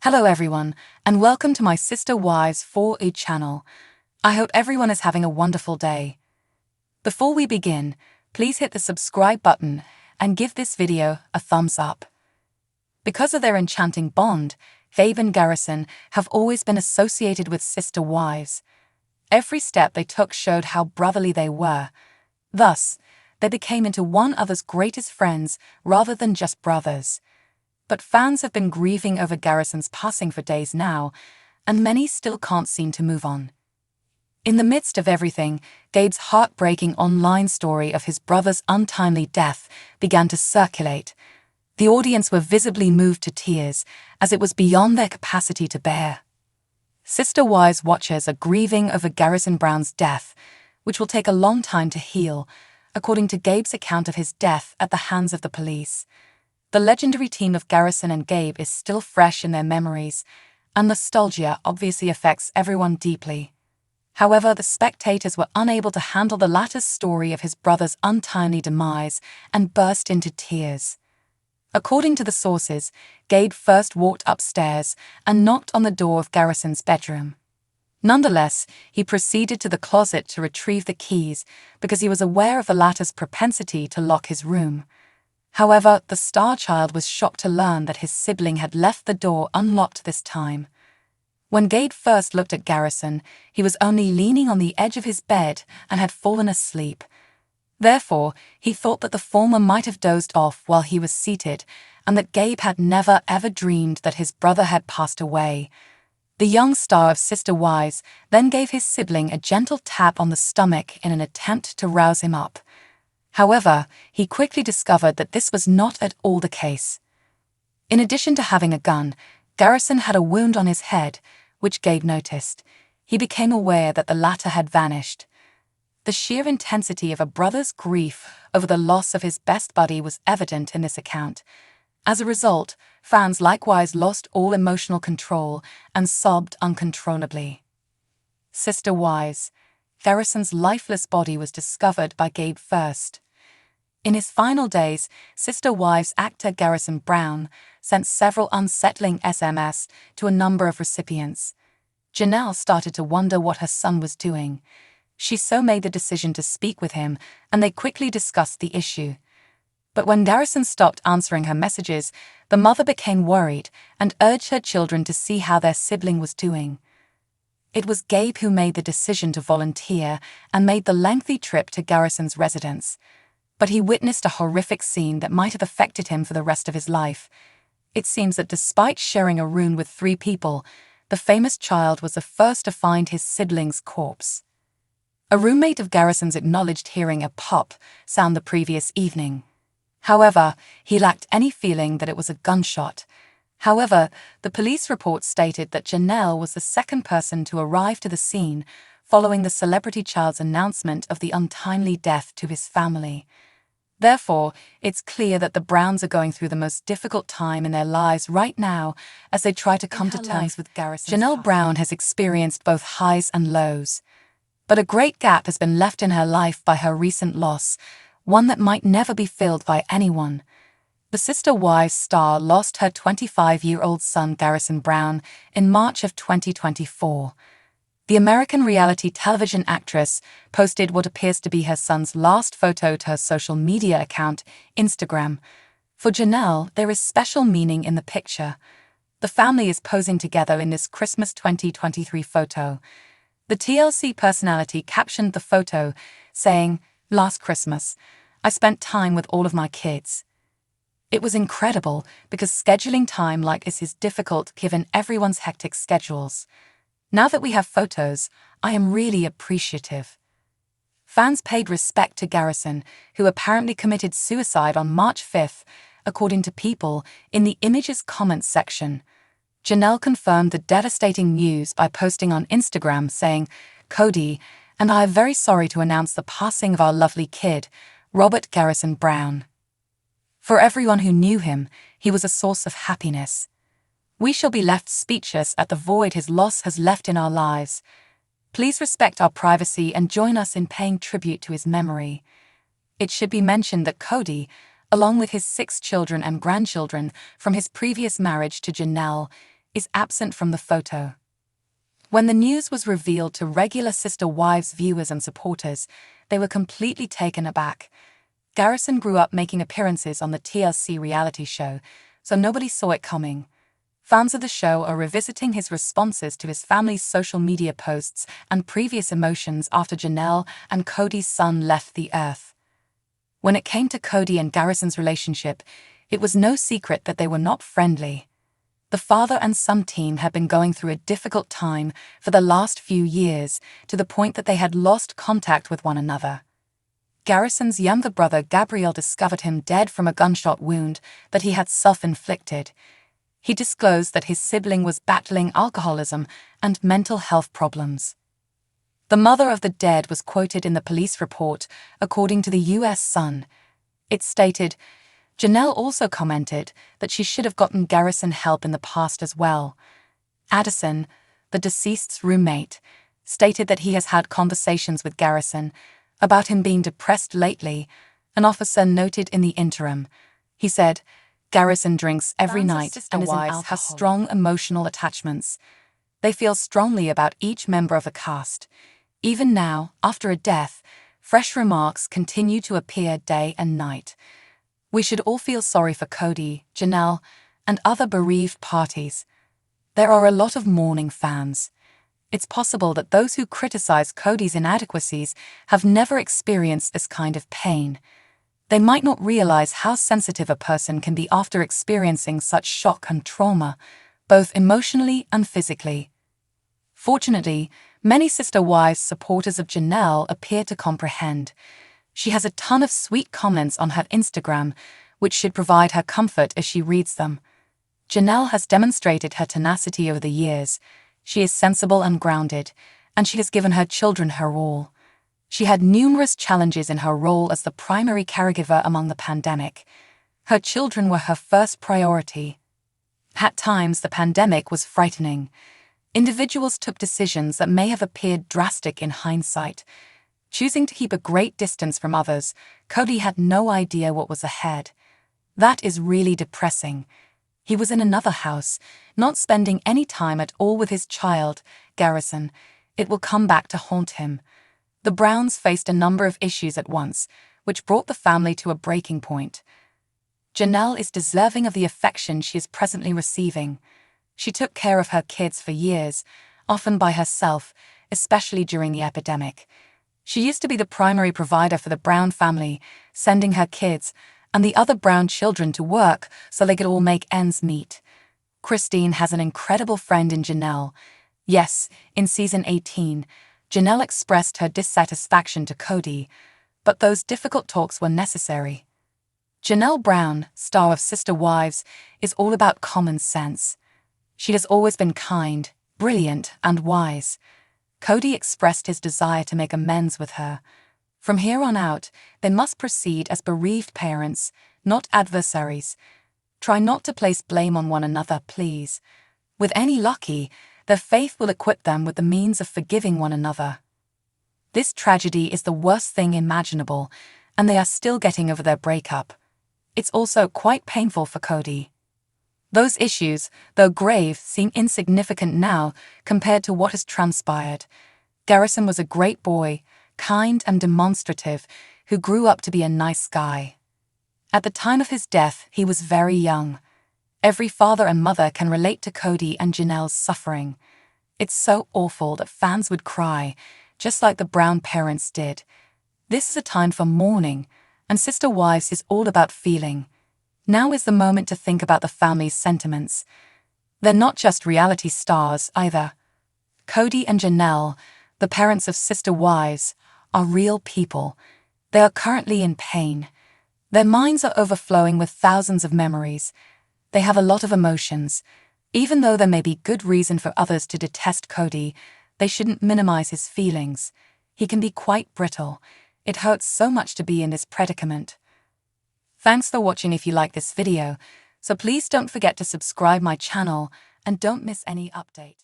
Hello everyone, and welcome to my Sister Wives 4E channel. I hope everyone is having a wonderful day. Before we begin, please hit the subscribe button and give this video a thumbs up. Because of their enchanting bond, Gabe and Garrison have always been associated with sister wives. Every step they took showed how brotherly they were. Thus, they became into one another's greatest friends rather than just brothers. But fans have been grieving over Garrison's passing for days now, and many still can't seem to move on. In the midst of everything, Gabe's heartbreaking online story of his brother's untimely death began to circulate. The audience were visibly moved to tears, as it was beyond their capacity to bear. Sister Wives watchers are grieving over Garrison Brown's death, which will take a long time to heal, according to Gabe's account of his death at the hands of the police. The legendary team of Garrison and Gabe is still fresh in their memories, and nostalgia obviously affects everyone deeply. However, the spectators were unable to handle the latter's story of his brother's untimely demise and burst into tears. According to the sources, Gabe first walked upstairs and knocked on the door of Garrison's bedroom. Nonetheless, he proceeded to the closet to retrieve the keys because he was aware of the latter's propensity to lock his room. However, the star child was shocked to learn that his sibling had left the door unlocked this time. When Gabe first looked at Garrison, he was only leaning on the edge of his bed and had fallen asleep. Therefore, he thought that the former might have dozed off while he was seated, and that Gabe had never ever dreamed that his brother had passed away. The young star of Sister Wives then gave his sibling a gentle tap on the stomach in an attempt to rouse him up. However, he quickly discovered that this was not at all the case. In addition to having a gun, Garrison had a wound on his head, which Gabe noticed. He became aware that the latter had vanished. The sheer intensity of a brother's grief over the loss of his best buddy was evident in this account. As a result, fans likewise lost all emotional control and sobbed uncontrollably. Sister Wives. Garrison's lifeless body was discovered by Gabe first. In his final days, Sister Wives actor Garrison Brown sent several unsettling SMS to a number of recipients. Jannele started to wonder what her son was doing. She so made the decision to speak with him, and they quickly discussed the issue. But when Garrison stopped answering her messages, the mother became worried and urged her children to see how their sibling was doing. It was Gabe who made the decision to volunteer and made the lengthy trip to Garrison's residence. But he witnessed a horrific scene that might have affected him for the rest of his life. It seems that despite sharing a room with 3 people, the famous child was the first to find his sibling's corpse. A roommate of Garrison's acknowledged hearing a pop sound the previous evening. However, he lacked any feeling that it was a gunshot. However, the police report stated that Jannele was the second person to arrive to the scene following the celebrity child's announcement of the untimely death to his family. Therefore, it's clear that the Browns are going through the most difficult time in their lives right now as they try to come to terms with Garrison. Jannele Brown has experienced both highs and lows. But a great gap has been left in her life by her recent loss, one that might never be filled by anyone. The Sister Wives star lost her 25-year-old son Garrison Brown in March of 2024. The American reality television actress posted what appears to be her son's last photo to her social media account, Instagram. For Jannele, there is special meaning in the picture. The family is posing together in this Christmas 2023 photo. The TLC personality captioned the photo, saying, "Last Christmas, I spent time with all of my kids." It was incredible because scheduling time like this is difficult given everyone's hectic schedules. Now that we have photos, I am really appreciative. Fans paid respect to Garrison, who apparently committed suicide on March 5th, according to People, in the images comments section. Jannele confirmed the devastating news by posting on Instagram saying, "KODY, and I am very sorry to announce the passing of our lovely kid, Robert Garrison Brown. For everyone who knew him, he was a source of happiness. We shall be left speechless at the void his loss has left in our lives. Please respect our privacy and join us in paying tribute to his memory." It should be mentioned that KODY, along with his 6 children and grandchildren from his previous marriage to Jannele, is absent from the photo. When the news was revealed to regular Sister Wives viewers and supporters, they were completely taken aback. Garrison grew up making appearances on the TLC reality show, so nobody saw it coming. Fans of the show are revisiting his responses to his family's social media posts and previous emotions after Jannele and KODY's son left the earth. When it came to KODY and Garrison's relationship, it was no secret that they were not friendly. The father and son team had been going through a difficult time for the last few years, to the point that they had lost contact with one another. Garrison's younger brother Gabriel discovered him dead from a gunshot wound that he had self-inflicted. He disclosed that his sibling was battling alcoholism and mental health problems. The mother of the dead was quoted in the police report, according to the U.S. Sun. It stated, "Jannele also commented that she should have gotten Garrison help in the past as well." Addison, the deceased's roommate, stated that he has had conversations with Garrison about him being depressed lately. An officer noted in the interim. He said, "Garrison drinks every night and his wives have strong emotional attachments. They feel strongly about each member of the cast. Even now, after a death, fresh remarks continue to appear day and night. We should all feel sorry for KODY, Jannele, and other bereaved parties. There are a lot of mourning fans. It's possible that those who criticize KODY's inadequacies have never experienced this kind of pain. They might not realize how sensitive a person can be after experiencing such shock and trauma, both emotionally and physically." Fortunately, many Sister Wives supporters of Jannele appear to comprehend. She has a ton of sweet comments on her Instagram, which should provide her comfort as she reads them. Jannele has demonstrated her tenacity over the years. She is sensible and grounded, and she has given her children her all. She had numerous challenges in her role as the primary caregiver among the pandemic. Her children were her first priority. At times, the pandemic was frightening. Individuals took decisions that may have appeared drastic in hindsight. Choosing to keep a great distance from others, KODY had no idea what was ahead. That is really depressing. He was in another house, not spending any time at all with his child, Garrison. It will come back to haunt him. The Browns faced a number of issues at once, which brought the family to a breaking point. Jannele is deserving of the affection she is presently receiving. She took care of her kids for years, often by herself, especially during the epidemic. She used to be the primary provider for the Brown family, sending her kids and the other Brown children to work so they could all make ends meet. Christine has an incredible friend in Jannele. Yes, in season 18, Jannele expressed her dissatisfaction to KODY, but those difficult talks were necessary. Jannele Brown, star of Sister Wives, is all about common sense. She has always been kind, brilliant, and wise. KODY expressed his desire to make amends with her. From here on out, they must proceed as bereaved parents, not adversaries. Try not to place blame on one another, please. With any lucky, their faith will equip them with the means of forgiving one another. This tragedy is the worst thing imaginable, and they are still getting over their breakup. It's also quite painful for KODY. Those issues, though grave, seem insignificant now compared to what has transpired. Garrison was a great boy, kind and demonstrative, who grew up to be a nice guy. At the time of his death, he was very young. Every father and mother can relate to KODY and Jannele's suffering. It's so awful that fans would cry, just like the Brown parents did. This is a time for mourning, and Sister Wives is all about feeling. Now is the moment to think about the family's sentiments. They're not just reality stars, either. KODY and Jannele, the parents of Sister Wives, are real people. They are currently in pain. Their minds are overflowing with thousands of memories. They have a lot of emotions. Even though there may be good reason for others to detest KODY, they shouldn't minimize his feelings. He can be quite brittle. It hurts so much to be in this predicament. Thanks for watching. If you like this video, so please don't forget to subscribe my channel and don't miss any update.